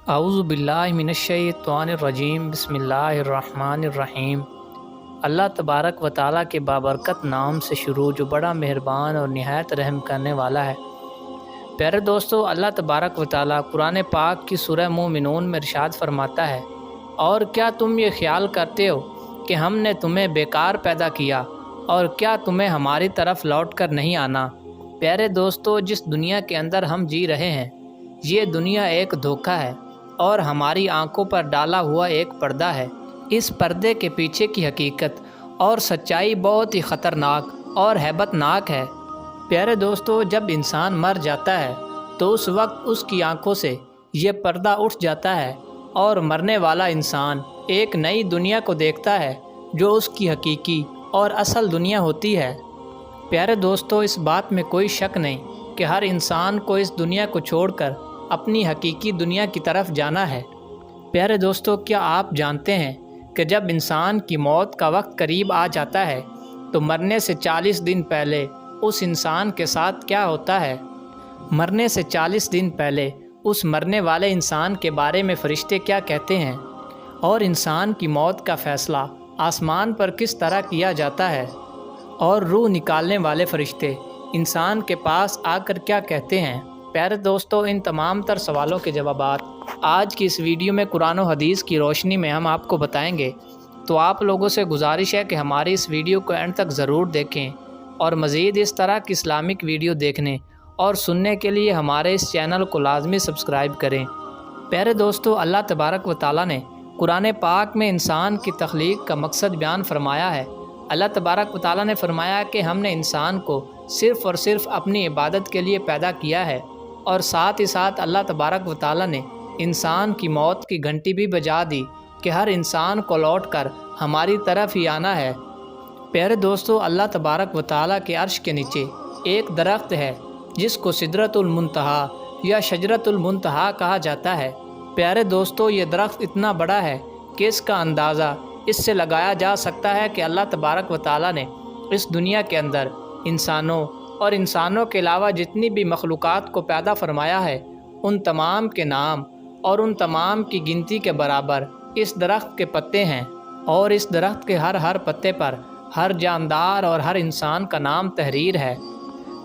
اعوذ باللہ من الشیطان الرجیم بسم اللہ الرحمن الرحیم۔ اللہ تبارک و تعالیٰ کے بابرکت نام سے شروع جو بڑا مہربان اور نہایت رحم کرنے والا ہے۔ پیارے دوستو، اللہ تبارک و تعالیٰ قرآن پاک کی سورہ مومنون میں ارشاد فرماتا ہے، اور کیا تم یہ خیال کرتے ہو کہ ہم نے تمہیں بیکار پیدا کیا اور کیا تمہیں ہماری طرف لوٹ کر نہیں آنا؟ پیارے دوستو، جس دنیا کے اندر ہم جی رہے ہیں یہ دنیا ایک دھوکہ ہے اور ہماری آنکھوں پر ڈالا ہوا ایک پردہ ہے۔ اس پردے کے پیچھے کی حقیقت اور سچائی بہت ہی خطرناک اور ہیبت ناک ہے۔ پیارے دوستو، جب انسان مر جاتا ہے تو اس وقت اس کی آنکھوں سے یہ پردہ اٹھ جاتا ہے اور مرنے والا انسان ایک نئی دنیا کو دیکھتا ہے جو اس کی حقیقی اور اصل دنیا ہوتی ہے۔ پیارے دوستو، اس بات میں کوئی شک نہیں کہ ہر انسان کو اس دنیا کو چھوڑ کر اپنی حقیقی دنیا کی طرف جانا ہے۔ پیارے دوستو، کیا آپ جانتے ہیں کہ جب انسان کی موت کا وقت قریب آ جاتا ہے تو مرنے سے 40 دن پہلے اس انسان کے ساتھ کیا ہوتا ہے؟ مرنے سے 40 دن پہلے اس مرنے والے انسان کے بارے میں فرشتے کیا کہتے ہیں، اور انسان کی موت کا فیصلہ آسمان پر کس طرح کیا جاتا ہے، اور روح نکالنے والے فرشتے انسان کے پاس آ کر کیا کہتے ہیں؟ پیارے دوستو، ان تمام تر سوالوں کے جوابات آج کی اس ویڈیو میں قرآن و حدیث کی روشنی میں ہم آپ کو بتائیں گے، تو آپ لوگوں سے گزارش ہے کہ ہماری اس ویڈیو کو اینڈ تک ضرور دیکھیں اور مزید اس طرح کی اسلامک ویڈیو دیکھنے اور سننے کے لیے ہمارے اس چینل کو لازمی سبسکرائب کریں۔ پیارے دوستو، اللہ تبارک و تعالیٰ نے قرآن پاک میں انسان کی تخلیق کا مقصد بیان فرمایا ہے۔ اللہ تبارک و تعالیٰ نے فرمایا کہ ہم نے انسان کو صرف اور صرف اپنی عبادت کے لیے پیدا کیا ہے، اور ساتھ ہی ساتھ اللہ تبارک و تعالیٰ نے انسان کی موت کی گھنٹی بھی بجا دی کہ ہر انسان کو لوٹ کر ہماری طرف ہی آنا ہے۔ پیارے دوستو، اللہ تبارک و تعالیٰ کے عرش کے نیچے ایک درخت ہے جس کو سدرۃ المنتہا یا شجرۃ المنتہا کہا جاتا ہے۔ پیارے دوستو، یہ درخت اتنا بڑا ہے کہ اس کا اندازہ اس سے لگایا جا سکتا ہے کہ اللہ تبارک و تعالیٰ نے اس دنیا کے اندر انسانوں اور انسانوں کے علاوہ جتنی بھی مخلوقات کو پیدا فرمایا ہے ان تمام کے نام اور ان تمام کی گنتی کے برابر اس درخت کے پتے ہیں، اور اس درخت کے ہر پتے پر ہر جاندار اور ہر انسان کا نام تحریر ہے۔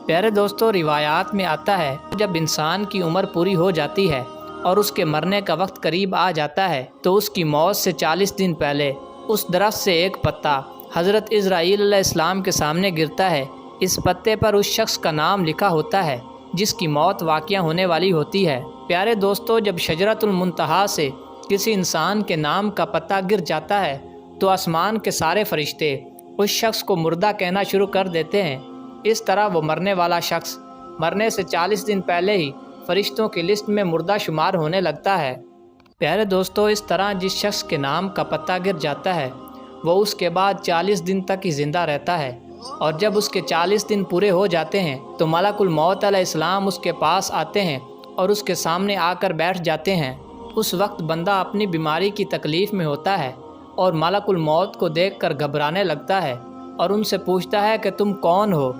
پیارے دوستو، روایات میں آتا ہے جب انسان کی عمر پوری ہو جاتی ہے اور اس کے مرنے کا وقت قریب آ جاتا ہے تو اس کی موت سے 40 دن پہلے اس درخت سے ایک پتا حضرت اسرائیل علیہ السلام کے سامنے گرتا ہے۔ اس پتے پر اس شخص کا نام لکھا ہوتا ہے جس کی موت واقعہ ہونے والی ہوتی ہے۔ پیارے دوستو، جب شجرۃ المنتہا سے کسی انسان کے نام کا پتا گر جاتا ہے تو آسمان کے سارے فرشتے اس شخص کو مردہ کہنا شروع کر دیتے ہیں۔ اس طرح وہ مرنے والا شخص مرنے سے 40 دن پہلے ہی فرشتوں کی لسٹ میں مردہ شمار ہونے لگتا ہے۔ پیارے دوستو، اس طرح جس شخص کے نام کا پتا گر جاتا ہے وہ اس کے بعد 40 دن تک ہی زندہ رہتا ہے، اور جب اس کے 40 دن پورے ہو جاتے ہیں تو ملک الموت علیہ السلام اس کے پاس آتے ہیں اور اس کے سامنے آ کر بیٹھ جاتے ہیں۔ اس وقت بندہ اپنی بیماری کی تکلیف میں ہوتا ہے اور ملک الموت کو دیکھ کر گھبرانے لگتا ہے اور ان سے پوچھتا ہے کہ تم کون ہو؟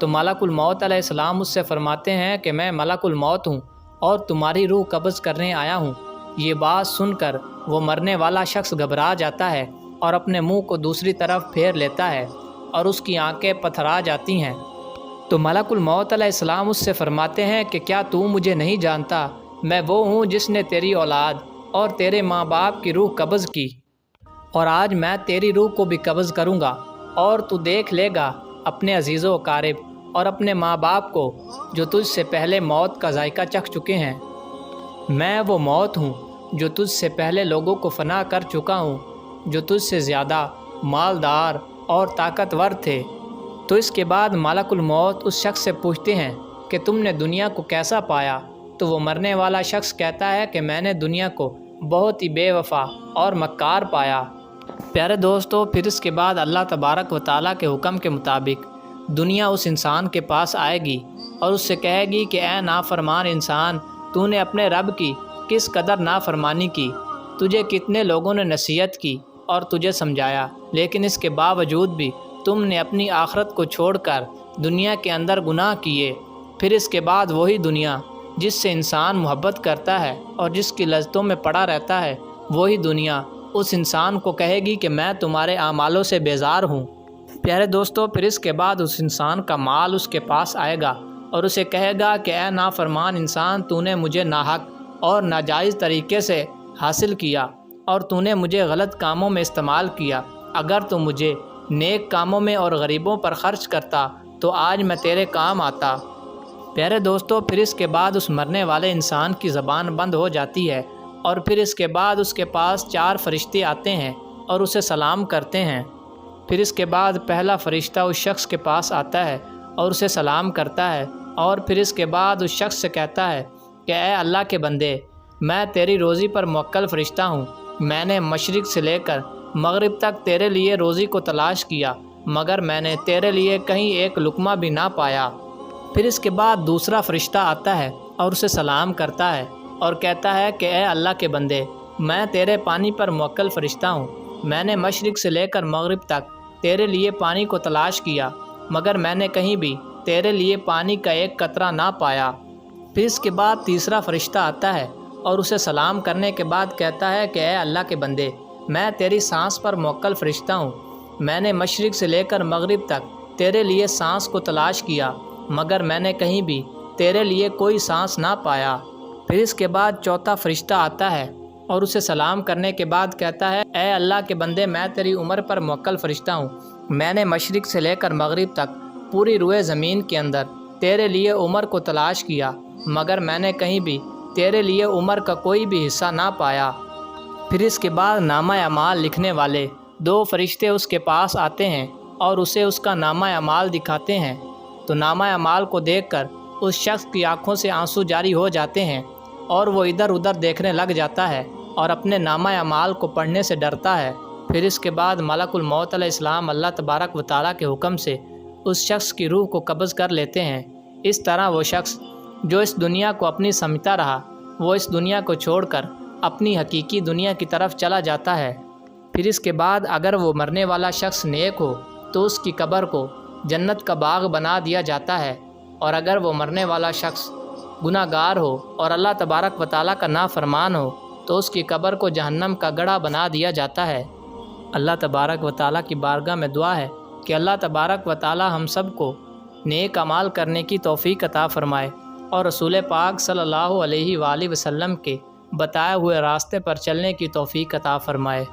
تو ملک الموت علیہ السلام اس سے فرماتے ہیں کہ میں ملک الموت ہوں اور تمہاری روح قبض کرنے آیا ہوں۔ یہ بات سن کر وہ مرنے والا شخص گھبرا جاتا ہے اور اپنے منہ کو دوسری طرف پھیر لیتا ہے اور اس کی آنکھیں پتھرا جاتی ہیں۔ تو ملک الموت علیہ السلام اس سے فرماتے ہیں کہ کیا تو مجھے نہیں جانتا؟ میں وہ ہوں جس نے تیری اولاد اور تیرے ماں باپ کی روح قبض کی، اور آج میں تیری روح کو بھی قبض کروں گا، اور تو دیکھ لے گا اپنے عزیز و اقارب اور اپنے ماں باپ کو جو تجھ سے پہلے موت کا ذائقہ چکھ چکے ہیں۔ میں وہ موت ہوں جو تجھ سے پہلے لوگوں کو فنا کر چکا ہوں جو تجھ سے زیادہ مالدار اور طاقتور تھے۔ تو اس کے بعد ملک الموت اس شخص سے پوچھتے ہیں کہ تم نے دنیا کو کیسا پایا؟ تو وہ مرنے والا شخص کہتا ہے کہ میں نے دنیا کو بہت ہی بے وفا اور مکار پایا۔ پیارے دوستو، پھر اس کے بعد اللہ تبارک و تعالیٰ کے حکم کے مطابق دنیا اس انسان کے پاس آئے گی اور اس سے کہے گی کہ اے نافرمان انسان، تو نے اپنے رب کی کس قدر نافرمانی کی، تجھے کتنے لوگوں نے نصیحت کی اور تجھے سمجھایا، لیکن اس کے باوجود بھی تم نے اپنی آخرت کو چھوڑ کر دنیا کے اندر گناہ کیے۔ پھر اس کے بعد وہی دنیا جس سے انسان محبت کرتا ہے اور جس کی لذتوں میں پڑا رہتا ہے، وہی دنیا اس انسان کو کہے گی کہ میں تمہارے اعمالوں سے بیزار ہوں۔ پیارے دوستو، پھر اس کے بعد اس انسان کا مال اس کے پاس آئے گا اور اسے کہے گا کہ اے نافرمان انسان، تو نے مجھے ناحق اور ناجائز طریقے سے حاصل کیا اور تو نے مجھے غلط کاموں میں استعمال کیا۔ اگر تو مجھے نیک کاموں میں اور غریبوں پر خرچ کرتا تو آج میں تیرے کام آتا۔ پیارے دوستو، پھر اس کے بعد اس مرنے والے انسان کی زبان بند ہو جاتی ہے اور پھر اس کے بعد اس کے پاس 4 فرشتے آتے ہیں اور اسے سلام کرتے ہیں۔ پھر اس کے بعد پہلا فرشتہ اس شخص کے پاس آتا ہے اور اسے سلام کرتا ہے اور پھر اس کے بعد اس شخص سے کہتا ہے کہ اے اللہ کے بندے، میں تیری روزی پر موکل فرشتہ ہوں۔ میں نے مشرق سے لے کر مغرب تک تیرے لیے روزی کو تلاش کیا، مگر میں نے تیرے لیے کہیں ایک لقمہ بھی نہ پایا۔ پھر اس کے بعد دوسرا فرشتہ آتا ہے اور اسے سلام کرتا ہے اور کہتا ہے کہ اے اللہ کے بندے، میں تیرے پانی پر موکل فرشتہ ہوں۔ میں نے مشرق سے لے کر مغرب تک تیرے لیے پانی کو تلاش کیا، مگر میں نے کہیں بھی تیرے لیے پانی کا ایک قطرہ نہ پایا۔ پھر اس کے بعد تیسرا فرشتہ آتا ہے اور اسے سلام کرنے کے بعد کہتا ہے کہ اے اللہ کے بندے، میں تیری سانس پر موکل فرشتہ ہوں۔ میں نے مشرق سے لے کر مغرب تک تیرے لیے سانس کو تلاش کیا، مگر میں نے کہیں بھی تیرے لیے کوئی سانس نہ پایا۔ پھر اس کے بعد چوتھا فرشتہ آتا ہے اور اسے سلام کرنے کے بعد کہتا ہے اے اللہ کے بندے، میں تیری عمر پر موکل فرشتہ ہوں۔ میں نے مشرق سے لے کر مغرب تک پوری روئے زمین کے اندر تیرے لیے عمر کو تلاش کیا، مگر میں نے کہیں بھی تیرے لیے عمر کا کوئی بھی حصہ نہ پایا۔ پھر اس کے بعد نامہ اعمال لکھنے والے 2 فرشتے اس کے پاس آتے ہیں اور اسے اس کا نامہ اعمال دکھاتے ہیں، تو نامہ اعمال کو دیکھ کر اس شخص کی آنکھوں سے آنسو جاری ہو جاتے ہیں اور وہ ادھر ادھر دیکھنے لگ جاتا ہے اور اپنے نامہ اعمال کو پڑھنے سے ڈرتا ہے۔ پھر اس کے بعد ملک الموت علیہ السلام اللہ تبارک و تعالیٰ کے حکم سے اس شخص کی روح کو قبض کر لیتے ہیں۔ اس طرح وہ شخص جو اس دنیا کو اپنی سمجھتا رہا، وہ اس دنیا کو چھوڑ کر اپنی حقیقی دنیا کی طرف چلا جاتا ہے۔ پھر اس کے بعد اگر وہ مرنے والا شخص نیک ہو تو اس کی قبر کو جنت کا باغ بنا دیا جاتا ہے، اور اگر وہ مرنے والا شخص گناہ گار ہو اور اللہ تبارک و تعالیٰ کا نافرمان ہو تو اس کی قبر کو جہنم کا گڑھا بنا دیا جاتا ہے۔ اللہ تبارک و تعالیٰ کی بارگاہ میں دعا ہے کہ اللہ تبارک و تعالیٰ ہم سب کو نیک اعمال کرنے کی توفیق عطا فرمائے اور رسول پاک صلی اللہ علیہ وآلہ وسلم کے بتائے ہوئے راستے پر چلنے کی توفیق عطا فرمائے۔